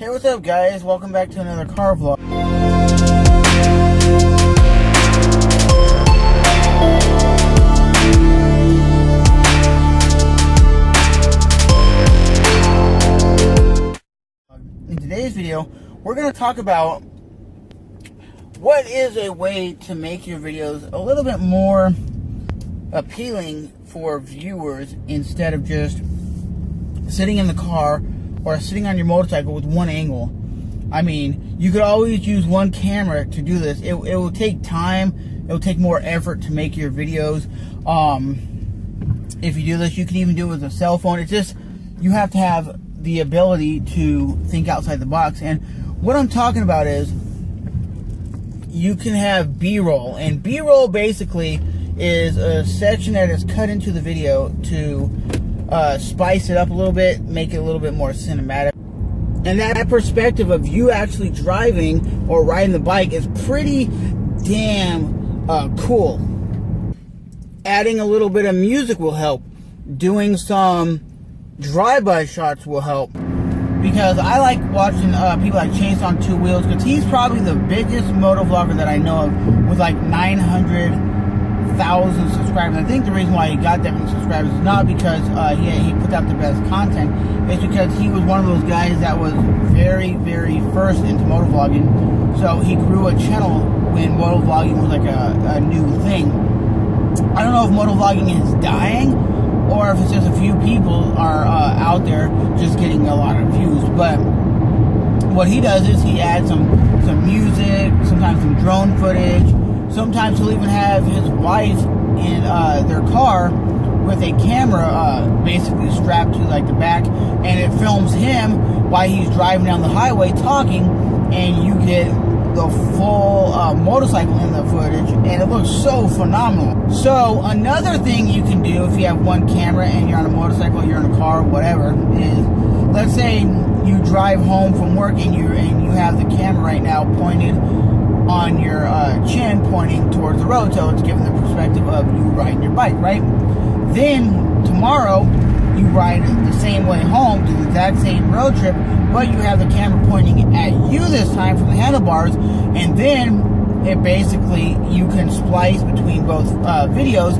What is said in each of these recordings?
Hey, what's up guys? Welcome back to another car vlog. In today's video, we're going to talk about what is a way to make your videos a little bit more appealing for viewers instead of just sitting in the car or sitting on your motorcycle with one angle. I mean, you could always use one camera to do this. It will take time. It will take more effort to make your videos. If you do this, you can even do it with a cell phone. It's just, you have to have the ability to think outside the box. And what I'm talking about is, you can have B-roll. And B-roll basically is a section that is cut into the video to spice it up a little bit, make it a little bit more cinematic. And that perspective of you actually driving or riding the bike is pretty damn cool. Adding a little bit of music will help. Doing some drive-by shots will help. Because I like watching people like Chase on Two Wheels, because he's probably the biggest motovlogger that I know of, with like 900,000 subscribers. I think the reason why he got that many subscribers is not because he put out the best content. It's because he was one of those guys that was very, very first into motovlogging. So he grew a channel when motovlogging was like a new thing. I don't know if motovlogging is dying, or if it's just a few people are out there just getting a lot of views. But what he does is he adds some music, sometimes some drone footage. Sometimes he'll even have his wife in their car with a camera basically strapped to like the back, and it films him while he's driving down the highway talking, and you get the full motorcycle in the footage, and it looks so phenomenal. So another thing you can do if you have one camera and you're on a motorcycle, you're in a car, whatever, is let's say you drive home from work and you have the camera right now pointed on your chin, pointing towards the road, so it's giving the perspective of you riding your bike, right? Then tomorrow you ride the same way home, do the exact same road trip, but you have the camera pointing at you this time from the handlebars, and then it basically, you can splice between both videos.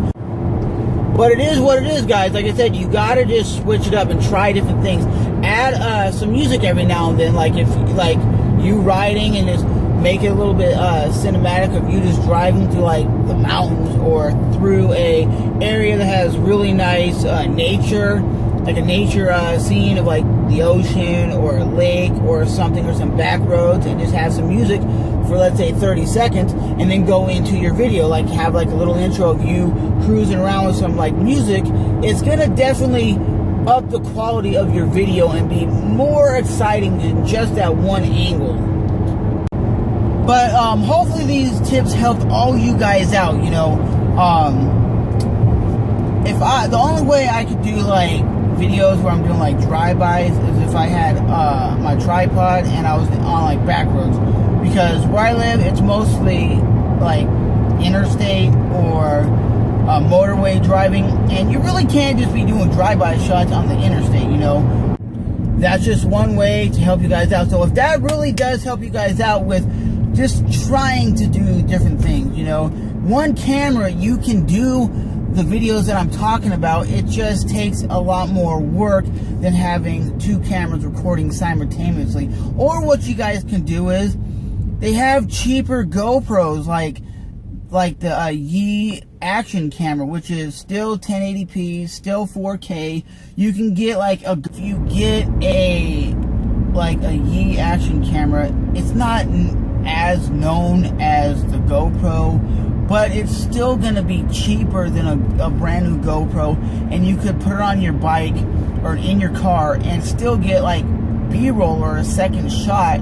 But it is what it is, guys. Like I said, you gotta just switch it up and try different things. Add some music every now and then, like if like you riding, and just make it a little bit cinematic of you just driving through like the mountains or through a area that has really nice nature, like a nature scene of like the ocean or a lake or something, or some back roads, and just have some music for let's say 30 seconds, and then go into your video, like have like a little intro of you cruising around with some like music. It's gonna definitely up the quality of your video and be more exciting than just that one angle. But hopefully these tips helped all you guys out. You know, the only way I could do like videos where I'm doing like drive-bys is if I had my tripod and I was on like back roads, because where I live it's mostly like interstate or motorway driving, and you really can't just be doing drive-by shots on the interstate, you know. That's just one way to help you guys out. So if that really does help you guys out with just trying to do different things, you know, one camera, you can do the videos that I'm talking about. It just takes a lot more work than having two cameras recording simultaneously. Or what you guys can do is, they have cheaper GoPros, like the Yi action camera, which is still 1080p, still 4K. You can get like if you get a Yi action camera, it's not as known as the GoPro, but it's still gonna be cheaper than a brand new GoPro, and you could put it on your bike or in your car and still get like B-roll or a second shot.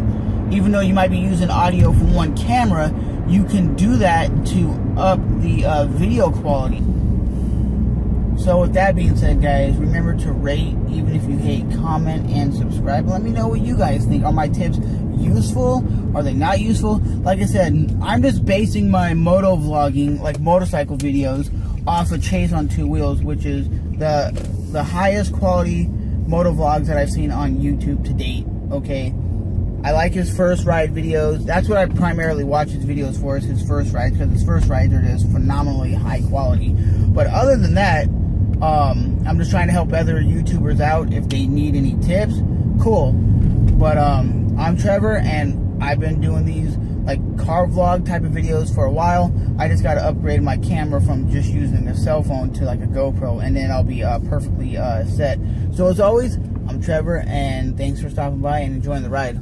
Even though you might be using audio from one camera, you can do that to up the video quality. So with that being said, guys, remember to rate, even if you hate, comment, and subscribe. Let me know what you guys think. Are my tips useful? Are they not useful? Like I said, I'm just basing my motovlogging, like motorcycle videos, off of Chase on Two Wheels, which is the highest quality motovlogs that I've seen on YouTube to date. Okay, I like his first ride videos. That's what I primarily watch his videos for, is his first rides, because his first rides are just phenomenally high quality. But other than that, I'm just trying to help other YouTubers out if they need any tips. Cool. But I'm Trevor, and I've been doing these like car vlog type of videos for a while. I just got to upgrade my camera from just using a cell phone to like a GoPro, and then I'll be perfectly set. So as always, I'm Trevor, and thanks for stopping by and enjoying the ride.